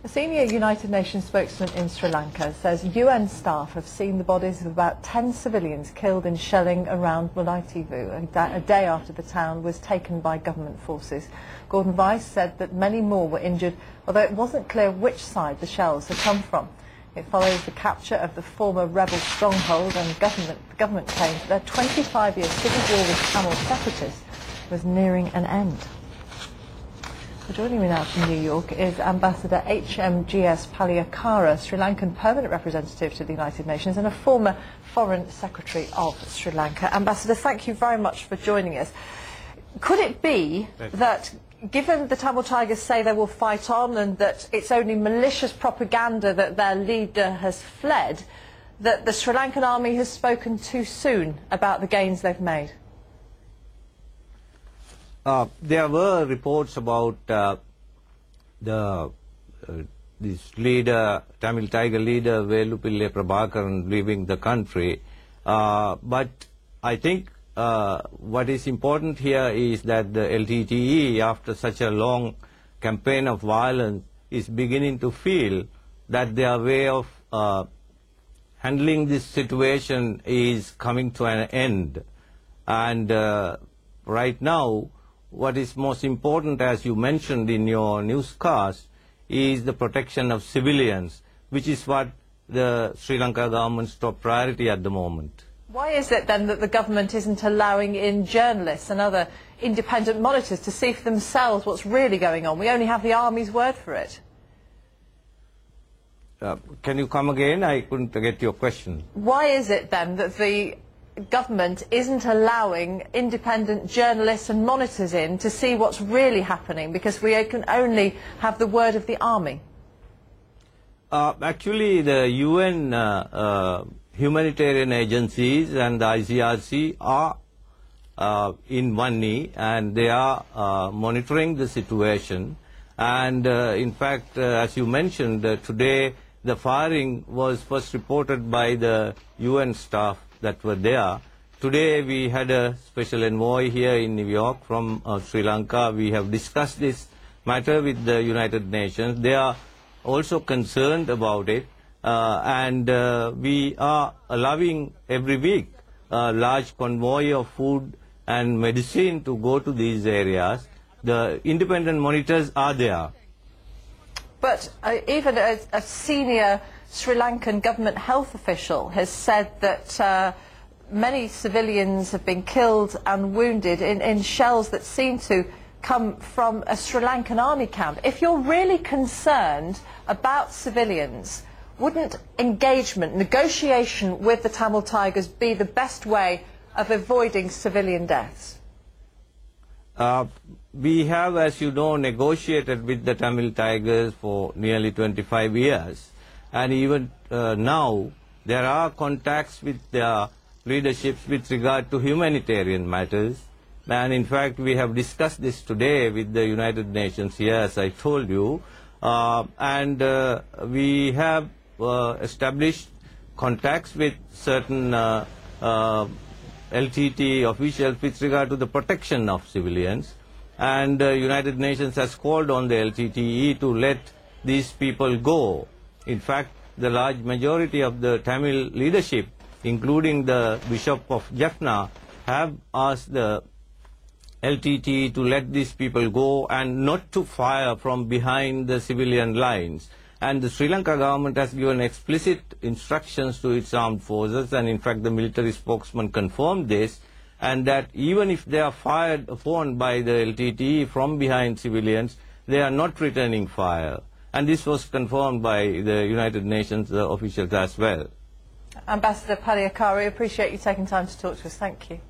A senior United Nations spokesman in Sri Lanka says UN staff have seen the bodies of about 10 civilians killed in shelling around Mullaitivu, a day after the town was taken by government forces. Gordon Weiss said that many more were injured, although it wasn't clear which side the shells had come from. It follows the capture of the former rebel stronghold, and the government claims that their 25-year civil war with Tamil separatists was nearing an end. Joining me now from New York is Ambassador HMGS Paliakara, Sri Lankan permanent representative to the United Nations and a former Foreign Secretary of Sri Lanka. Ambassador, thank you very much for joining us. Could it be that, given the Tamil Tigers say they will fight on and that it's only malicious propaganda that their leader has fled, that the Sri Lankan army has spoken too soon about the gains they've made? There were reports about this leader, Tamil Tiger leader, Velupillai Prabhakaran leaving the country. But I think what is important here is that the LTTE, after such a long campaign of violence, is beginning to feel that their way of handling this situation is coming to an end. And right now, what is most important, as you mentioned in your newscast, is the protection of civilians, which is what the Sri Lanka government's top priority at the moment. Why is it then that the government isn't allowing in journalists and other independent monitors to see for themselves what's really going on? We only have the army's word for it. Can you come again? I couldn't get your question. Why is it then that the government isn't allowing independent journalists and monitors in to see what's really happening, because we can only have the word of the army? Actually, the UN humanitarian agencies and the ICRC are in one knee, and they are monitoring the situation. And in fact, as you mentioned, today the firing was first reported by the UN staff that were there. Today we had a special envoy here in New York from Sri Lanka. We have discussed this matter with the United Nations. They are also concerned about it, and we are allowing every week a large convoy of food and medicine to go to these areas. The independent monitors are there. But even a senior Sri Lankan government health official has said that many civilians have been killed and wounded in shells that seem to come from a Sri Lankan army camp. If you're really concerned about civilians, wouldn't engagement, negotiation with the Tamil Tigers be the best way of avoiding civilian deaths? We have, as you know, negotiated with the Tamil Tigers for nearly 25 years. And even now, there are contacts with their leaderships with regard to humanitarian matters. And in fact, we have discussed this today with the United Nations here, as I told you. And we have established contacts with certain LTT officials with regard to the protection of civilians. And the United Nations has called on the LTTE to let these people go. In fact, the large majority of the Tamil leadership, including the Bishop of Jaffna, have asked the LTTE to let these people go and not to fire from behind the civilian lines. And the Sri Lanka government has given explicit instructions to its armed forces, and in fact the military spokesman confirmed this, and that even if they are fired upon by the LTTE from behind civilians, they are not returning fire. And this was confirmed by the United Nations officials as well. Ambassador Paliakara, we appreciate you taking time to talk to us. Thank you.